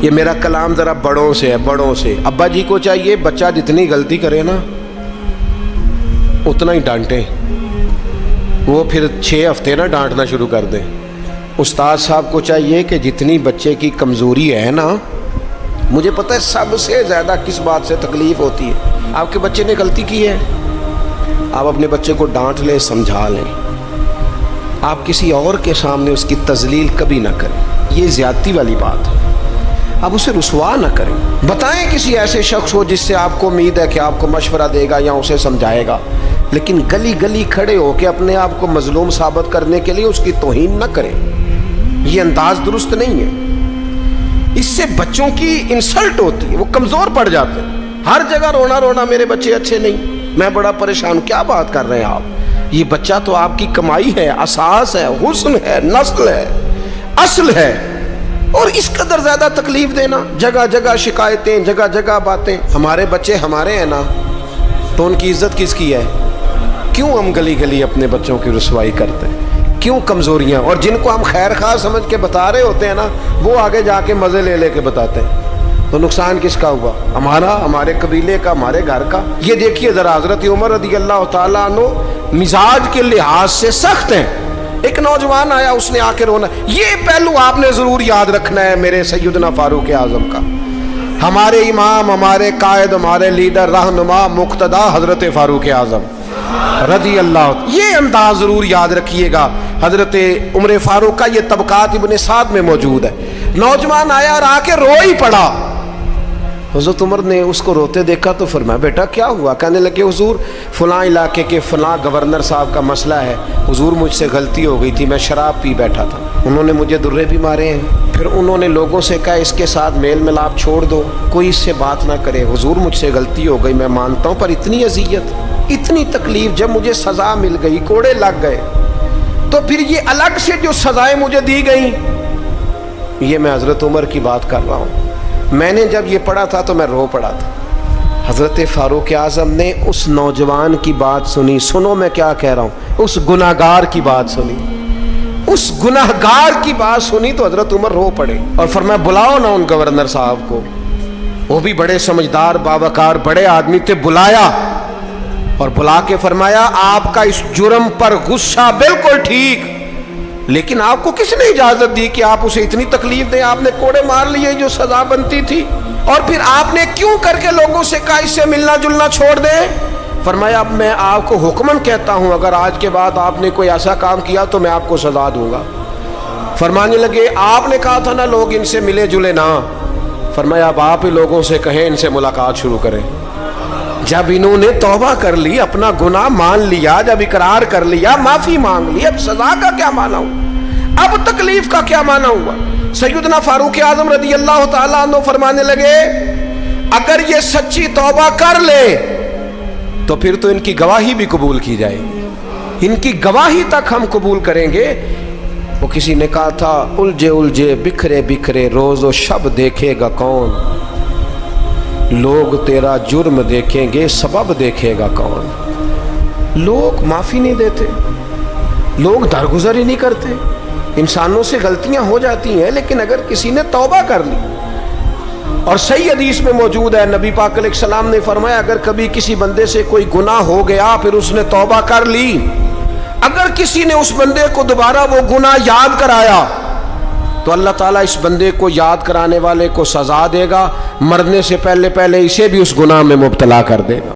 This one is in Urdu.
یہ میرا کلام ذرا بڑوں سے ہے، بڑوں سے۔ ابا جی کو چاہیے بچہ جتنی غلطی کرے نا اتنا ہی ڈانٹیں، وہ پھر 6 ہفتے نہ ڈانٹنا شروع کر دیں۔ استاد صاحب کو چاہیے کہ جتنی بچے کی کمزوری ہے نا، مجھے پتہ ہے سب سے زیادہ کس بات سے تکلیف ہوتی ہے، آپ کے بچے نے غلطی کی ہے، آپ اپنے بچے کو ڈانٹ لیں، سمجھا لیں، آپ کسی اور کے سامنے اس کی تذلیل کبھی نہ کریں، یہ زیادتی والی بات ہے۔ آپ اسے رسوا نہ کریں، بتائیں کسی ایسے شخص کو جس سے آپ کو امید ہے کہ آپ کو مشورہ دے گا یا اسے سمجھائے گا، لیکن گلی گلی کھڑے ہو کے اپنے آپ کو مظلوم ثابت کرنے کے لیے اس کی توہین نہ کریں، یہ انداز درست نہیں ہے۔ اس سے بچوں کی انسلٹ ہوتی ہے، وہ کمزور پڑ جاتے ہیں، ہر جگہ رونا رونا میرے بچے اچھے نہیں، میں بڑا پریشان، کیا بات کر رہے ہیں آپ؟ یہ بچہ تو آپ کی کمائی ہے، اساس ہے، حسن ہے، نسل ہے، اصل ہے، اور اس قدر زیادہ تکلیف دینا، جگہ جگہ شکایتیں، جگہ جگہ باتیں۔ ہمارے بچے ہمارے ہیں نا، تو ان کی عزت کس کی ہے؟ کیوں ہم گلی گلی اپنے بچوں کی رسوائی کرتے ہیں؟ کیوں کمزوریاں؟ اور جن کو ہم خیر خواہ سمجھ کے بتا رہے ہوتے ہیں نا، وہ آگے جا کے مزے لے لے کے بتاتے ہیں، تو نقصان کس کا ہوا؟ ہمارا، ہمارے قبیلے کا، ہمارے گھر کا۔ یہ دیکھیے ذرا، حضرت عمر رضی اللہ تعالیٰ عنہ مزاج کے لحاظ سے سخت ہیں، ایک نوجوان آیا، اس نے آ کے رونا۔ یہ پہلو آپ نے ضرور یاد رکھنا ہے میرے سیدنا فاروق اعظم کا، ہمارے امام، ہمارے قائد، ہمارے لیڈر، رہنما، مقتدا حضرت فاروق اعظم رضی اللہ، یہ انداز ضرور یاد رکھیے گا۔ حضرت عمر فاروق کا یہ طبقات ابن سعد میں موجود ہے۔ نوجوان آیا اور آ کے رو ہی پڑا، حضرت عمر نے اس کو روتے دیکھا تو فرمایا بیٹا کیا ہوا؟ کہنے لگے حضور فلاں علاقے کے فلاں گورنر صاحب کا مسئلہ ہے، حضور مجھ سے غلطی ہو گئی تھی، میں شراب پی بیٹھا تھا، انہوں نے مجھے درے بھی مارے ہیں، پھر انہوں نے لوگوں سے کہا اس کے ساتھ میل ملاپ چھوڑ دو، کوئی اس سے بات نہ کرے، حضور مجھ سے غلطی ہو گئی، میں مانتا ہوں، پر اتنی اذیت، اتنی تکلیف، جب مجھے سزا مل گئی، کوڑے لگ گئے، تو پھر یہ الگ سے جو سزائیں مجھے دی گئیں، یہ میں حضرت عمر کی بات کر رہا ہوں، میں نے جب یہ پڑھا تھا تو میں رو پڑا تھا۔ حضرت فاروق اعظم نے اس نوجوان کی بات سنی، سنو میں کیا کہہ رہا ہوں، اس گناہگار کی بات سنی، اس گناہگار کی بات سنی تو حضرت عمر رو پڑے اور فرمایا بلاؤ نا ان گورنر صاحب کو، وہ بھی بڑے سمجھدار، باوقار، بڑے آدمی تھے، بلایا اور بلا کے فرمایا آپ کا اس جرم پر غصہ بالکل ٹھیک، لیکن آپ کو کس نے اجازت دی کہ آپ اسے اتنی تکلیف دیں؟ آپ نے کوڑے مار لیے جو سزا بنتی تھی، اور پھر آپ نے کیوں کر کے لوگوں سے کہا اس سے ملنا جلنا چھوڑ دیں؟ فرمایا اب میں آپ کو حکماً کہتا ہوں، اگر آج کے بعد آپ نے کوئی ایسا کام کیا تو میں آپ کو سزا دوں گا۔ فرمانے لگے آپ نے کہا تھا نا لوگ ان سے ملے جلے نہ، فرمایا اب آپ ہی لوگوں سے کہیں ان سے ملاقات شروع کریں۔ جب انہوں نے توبہ کر لی، اپنا گناہ مان لیا، جب اقرار کر لیا، معافی مانگ لی، اب سزا کا کیا معنی ہوا؟ اب تکلیف کا کیا معنی ہوا؟ سیدنا فاروق اعظم رضی اللہ تعالیٰ عنہ فرمانے لگے اگر یہ سچی توبہ کر لے تو پھر تو ان کی گواہی بھی قبول کی جائے گی، ان کی گواہی تک ہم قبول کریں گے۔ وہ کسی نے کہا تھا الجھے الجھے بکھرے بکھرے روز و شب دیکھے گا کون، لوگ تیرا جرم دیکھیں گے سبب دیکھے گا کون۔ لوگ معافی نہیں دیتے، لوگ درگزر ہی نہیں کرتے، انسانوں سے غلطیاں ہو جاتی ہیں، لیکن اگر کسی نے توبہ کر لی، اور صحیح حدیث میں موجود ہے نبی پاک علیہ السلام نے فرمایا اگر کبھی کسی بندے سے کوئی گناہ ہو گیا پھر اس نے توبہ کر لی، اگر کسی نے اس بندے کو دوبارہ وہ گناہ یاد کرایا تو اللہ تعالیٰ اس بندے کو یاد کرانے والے کو سزا دے گا، مرنے سے پہلے اسے بھی اس گناہ میں مبتلا کر دے گا۔